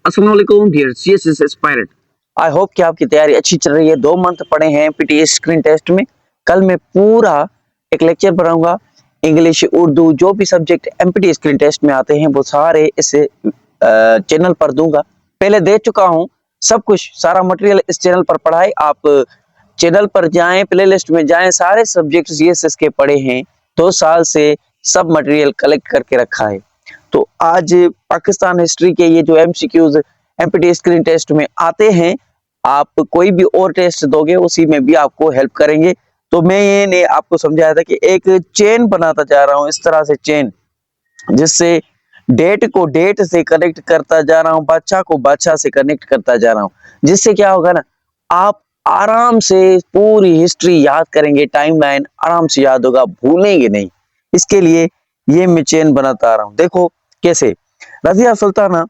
अस्सलाम वालेकुम dear CSS aspirant. I hope कि आपकी तैयारी अच्छी चल रही है। 2 मंथ पढ़े हैं पीटीए स्क्रीन टेस्ट में। कल मैं पूरा एक लेक्चर बनाऊंगा, इंग्लिश उर्दू जो भी सब्जेक्ट एमपीटी स्क्रीन टेस्ट में आते हैं वो सारे इस चैनल पर दूंगा। पहले दे चुका हूं सब कुछ, सारा मटेरियल इस चैनल पर पढ़ा है। आप चैनल पर जाएं, प्लेलिस्ट में जाएं, सारे सब्जेक्ट सीएसएस के पढ़े हैं। 2 साल से सब मटेरियल कलेक्ट करके रखा है। तो आज पाकिस्तान हिस्ट्री के ये जो एमसीक्यूज एमपीटी स्क्रीन टेस्ट में आते हैं, आप कोई भी और टेस्ट दोगे उसी में भी आपको हेल्प करेंगे। तो मैं ये ने आपको समझाया था कि एक चेन बनाता जा रहा हूँ, इस तरह से चेन जिससे डेट को डेट से कनेक्ट करता जा रहा हूँ, बादशाह को बादशाह से कनेक्ट करता जा रहा हूँ। जिससे क्या होगा ना, आप आराम से पूरी हिस्ट्री याद करेंगे, टाइमलाइन आराम से याद होगा, भूलेंगे नहीं। इसके लिए ये मैं चेन बनाता आ रहा हूँ। देखो कैसे रजिया सुल्ताना,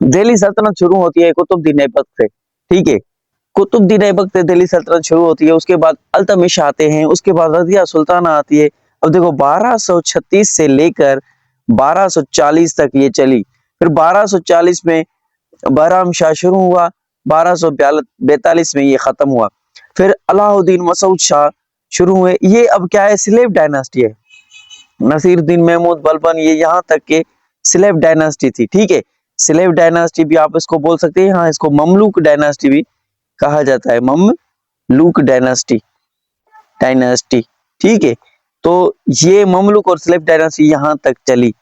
दिल्ली सल्तनत शुरू होती है कुतुबुद्दीन ऐबक से, ठीक है। कुतुबुद्दीन ऐबक से दिल्ली सल्तनत शुरू होती है, उसके बाद अल्तमिश आते हैं, उसके बाद रजिया सुल्ताना आती है। अब देखो 1236 से लेकर 1240 तक ये चली। फिर 1240 में बहराम शाह शुरू हुआ, 1242 में ये खत्म हुआ। फिर अलाउद्दीन मसूद शाह शुरू हुए। ये अब क्या है, स्लेव डायनास्टी है। नसीरुद्दीन महमूद बलबन, ये यहाँ तक के स्लेव डायनास्टी थी, ठीक है। स्लेव डायनास्टी भी आप इसको बोल सकते हैं। हाँ, इसको ममलूक डायनास्टी भी कहा जाता है, ममलूक डायनास्टी डायनास्टी ठीक है। तो ये ममलूक और स्लेव डायनास्टी यहाँ तक चली।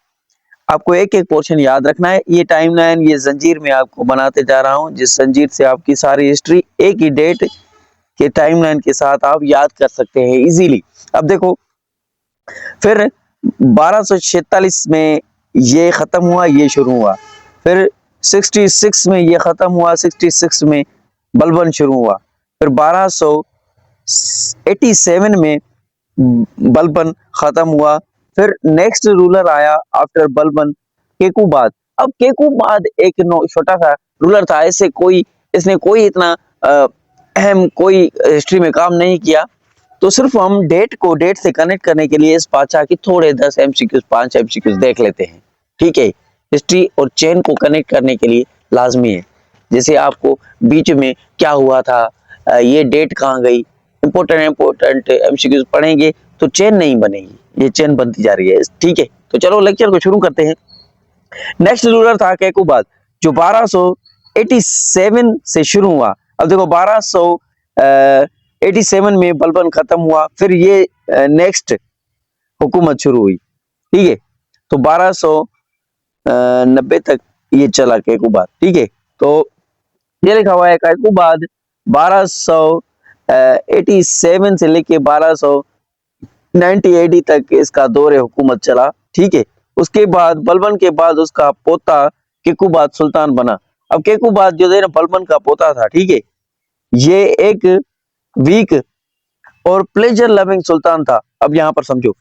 आपको एक एक पोर्शन याद रखना है। ये टाइमलाइन, ये जंजीर में आपको बनाते जा रहा हूँ, जिस जंजीर से आपकी सारी हिस्ट्री एक ही डेट के टाइमलाइन के साथ आप याद कर सकते हैं इजीली। अब देखो, फिर 1246 में ये खत्म हुआ, ये शुरू हुआ। फिर 66 में ये खत्म हुआ, 66 में बलबन शुरू हुआ। फिर 1287 में बलबन खत्म हुआ। फिर नेक्स्ट रूलर आया आफ्टर बलबन, केकूबाद। अब केकूबाद एक छोटा सा रूलर था, ऐसे कोई इसने कोई इतना अहम कोई हिस्ट्री में काम नहीं किया। तो सिर्फ हम डेट को डेट से कनेक्ट करने के लिए इस बादशाह की थोड़े 10 एमसीक्यूज 5 एमसीक्यूज देख लेते हैं, ठीक है। हिस्ट्री और चेन को कनेक्ट करने के लिए लाजमी है। जैसे आपको बीच में क्या हुआ था, ये डेट कहाँ गई, इंपॉर्टेंट एमसीक्यूज पढ़ेंगे तो चेन नहीं बनेगी, ये चेन बनती जा रही है, ठीक है। तो चलो लेक्चर को शुरू करते हैं। नेक्स्ट रूलर था केकूबाद, जो 1287 से शुरू हुआ। अब देखो 1287 में बलबन खत्म हुआ, फिर ये नेक्स्ट हुकूमत शुरू हुई, ठीक है। तो 1290 तक ये चला केकूबाद, ठीक है। तो ये लिखा हुआ है केकूबाद 1287 से लेके 1290 AD तक इसका दौरे हुकूमत चला, ठीक है। उसके बाद बलबन के बाद उसका पोता केकूबाद सुल्तान बना। अब केकूबाद जो है ना, बलबन का पोता था, ठीक है। ये एक वीक और प्लेजर लविंग सुल्तान था। अब यहाँ पर समझो,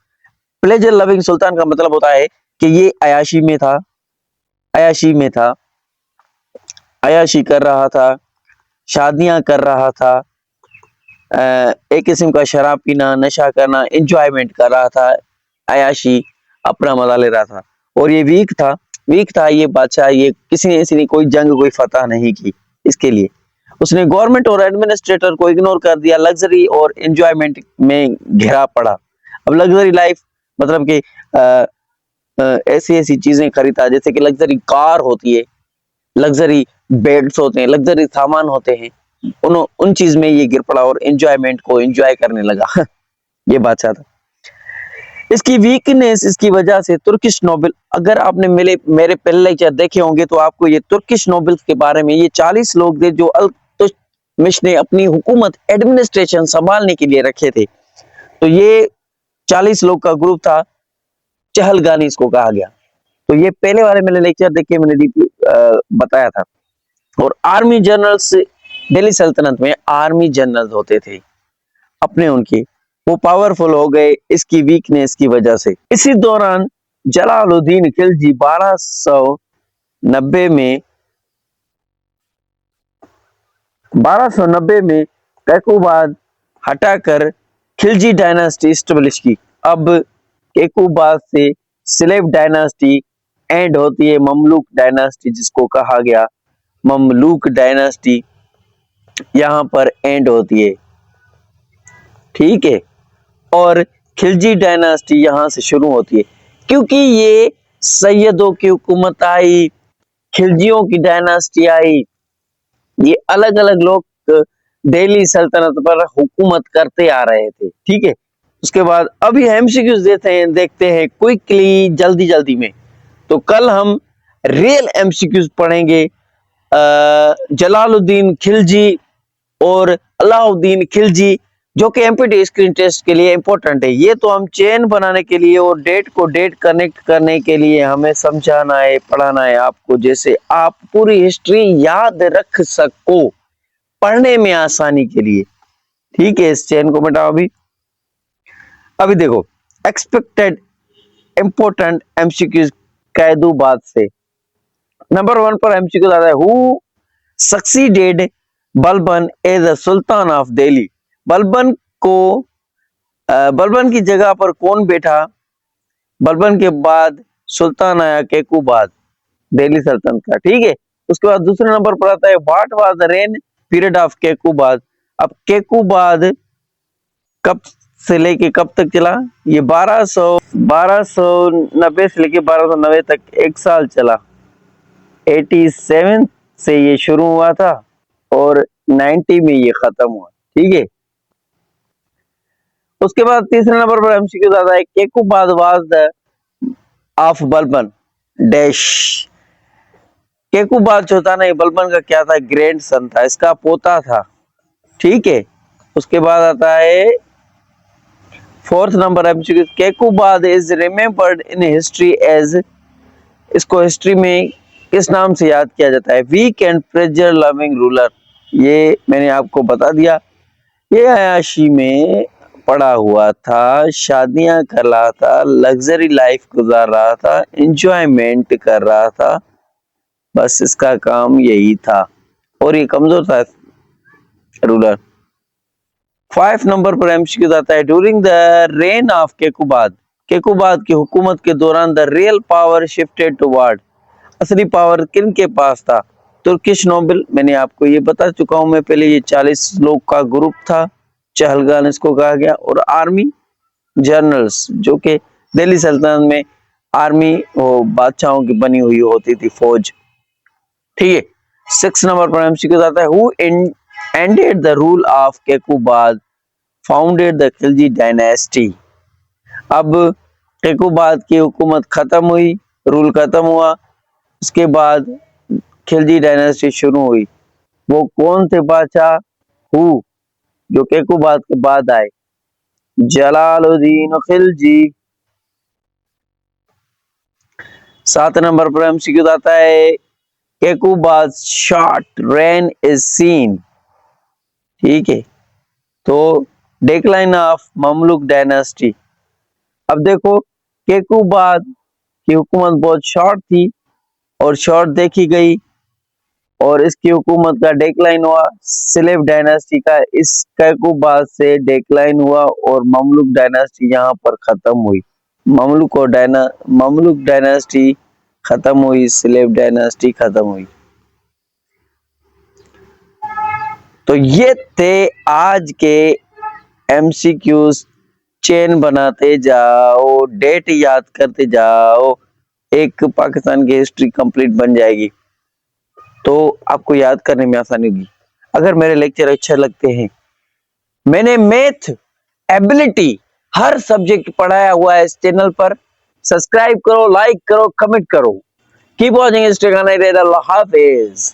प्लेजर लविंग सुल्तान का मतलब होता है कि ये अयाशी में था, अयाशी कर रहा था, शादियां कर रहा था, एक किस्म का शराब पीना, नशा करना, एंजॉयमेंट कर रहा था, अयाशी, अपना मजा ले रहा था। और ये वीक था ये बादशाह। ये किसी ने ऐसी कोई जंग, कोई फतह नहीं की। इसके लिए उसने गवर्नमेंट और एडमिनिस्ट्रेटर को इग्नोर कर दिया, लग्जरी और एंजॉयमेंट में घिरा पड़ा। अब लग्जरी लाइफ मतलब कि ऐसी ऐसी चीजें खरीदा, जैसे कि लग्जरी कार होती है, लग्जरी बेड्स होते हैं, लग्जरी सामान होते हैं, उन चीज में ये गिर पड़ा और एंजॉयमेंट को एंजॉय करने लगा। ये बादशाह था। इसकी वीकनेस, इसकी वजह से तुर्किश नोबल, अगर आपने मेरे पहले लेक्चर देखे होंगे तो आपको ये तुर्किश नोबल्स के बारे में, ये 40 लोग थे जो अल्तमिश ने अपनी हुकूमत एडमिनिस्ट्रेशन संभालने के लिए रखे थे। तो ये 40 लोग का ग्रुप था, चहलगानी इसको कहा गया। तो ये पहले वाले मैंने लेक्चर देखे, मैंने डीपली बताया था। और आर्मी जनरल्स, दिल्ली सल्तनत में आर्मी जनरल होते थे अपने, उनके वो पावरफुल हो गए इसकी वीकनेस की वजह से। इसी दौरान जलालुद्दीन खिलजी 1290 में केकूबाद हटाकर खिलजी डायनास्टी स्टेब्लिश की। अब केकूबाद से स्लेव डायनास्टी एंड होती है ममलूक डायनास्टी, जिसको कहा गया ममलूक डायनास्टी यहाँ पर एंड होती है, ठीक है, और खिलजी डायनास्टी यहाँ से शुरू होती है। क्योंकि ये सैयदों की हुकूमत आई, खिलजियों की डायनास्टी आई, ये अलग अलग लोग दिल्ली सल्तनत पर हुकूमत करते आ रहे थे, ठीक है। उसके बाद अभी एमसीक्यूज देखते हैं क्विकली, जल्दी जल्दी में। तो कल हम रियल एमसीक्यूज पढ़ेंगे जलालुद्दीन खिलजी और अलाउद्दीन खिलजी, जो कि एमपीटी स्क्रीन टेस्ट के लिए इंपॉर्टेंट है। ये तो हम चेन बनाने के लिए और डेट को डेट कनेक्ट करने के लिए हमें समझाना है, पढ़ाना है आपको, जैसे आप पूरी हिस्ट्री याद रख सको पढ़ने में आसानी के लिए, ठीक है। इस चेन को मिटाओ अभी देखो एक्सपेक्टेड इंपॉर्टेंट एमसीक्यूज कैदूबाद से। नंबर 1 पर एमसीक्यू आता है, who succeeded Balban as the sultan of Delhi. Balban की जगह पर कौन बैठा? बलबन के बाद सुल्तान आया केकूबाद, दिल्ली सल्तनत का, ठीक है। उसके बाद दूसरे नंबर पर आता है, what was the reign period of Kaikubad. अब केकूबाद कब से लेके कब तक चला? ये 1290 से लेके 1290 तक 1 साल चला। 87 से ये शुरू हुआ था और 90 में ये खत्म हुआ, ठीक है। उसके बाद तीसरे नंबर पर एमसीक्यू आता है, Kaikubad was the of Balban dash. Kaikubad जो था ना, बलबन का क्या था? ग्रैंड सन था, इसका पोता था, ठीक है। उसके बाद आता है 4th number MCQ, Kaikubad is remembered in history as. इसको हिस्ट्री में किस नाम से याद किया जाता है? Weak and pleasure loving ruler. ये मैंने आपको बता दिया। ये अयाशी में पड़ा हुआ था, शादियां कर रहा था, लग्जरी लाइफ गुजार रहा था, एंजॉयमेंट कर रहा था, बस इसका काम यही था, और ये कमजोर था रूलर। 5 नंबर पर एमसीक्यू आता है, ड्यूरिंग द रेन ऑफ केकूबाद। केकूबाद की हुकूमत के दौरान the real power shifted toward. असली पावर किन के पास था? तुर्किश नोबल, मैंने आपको ये बता चुका हूं मैं पहले, ये 40 लोग का ग्रुप था, चहलगान इसको कहा गया, और आर्मी जनरल्स, जो कि दिल्ली सल्तनत में आर्मी वो बादशाहों की बनी हुई होती थी फौज, ठीक है। 6 नंबर पर एमसीक्यू आता है, who ended the rule of Kaikubad, founded the Khilji dynasty. अब केकूबाद की हुकूमत खत्म हुई, रूल खत्म हुआ, उसके बाद खिलजी डायनेस्टी शुरू हुई। वो कौन थे बादशाह हु जो केकूबाद के बाद आए? जलालुद्दीन खिलजी। 7 नंबर पर एमसीक्यू आता है, केकूबाद शॉर्ट रेन इज सीन, ठीक है। तो डेक्लाइन ऑफ ममलुक डायनेस्टी। अब देखो केकूबाद की हुकूमत बहुत शॉर्ट थी और शॉर्ट देखी गई, और इसकी हुकूमत का डेक्लाइन हुआ। सिलेब डायनेस्टी का इस केकूबाद से डेक्लाइन हुआ और ममलुक डायनेस्टी यहाँ पर खत्म हुई। ममलुक डायनेस्टी खत्म हुई, सिलेब डायनेस्टी खत्म हुई। तो ये थे आज के एमसीक्यूज। चेन बनाते जाओ, डेट याद करते जाओ, एक पाकिस्तान की हिस्ट्री कंप्लीट बन जाएगी, तो आपको याद करने में आसानी होगी। अगर मेरे लेक्चर अच्छे लगते हैं, मैंने मैथ एबिलिटी हर सब्जेक्ट पढ़ाया हुआ है इस चैनल पर। सब्सक्राइब करो, लाइक करो, कमेंट करो। Keep watching Instagram. अल्लाह हाफिज।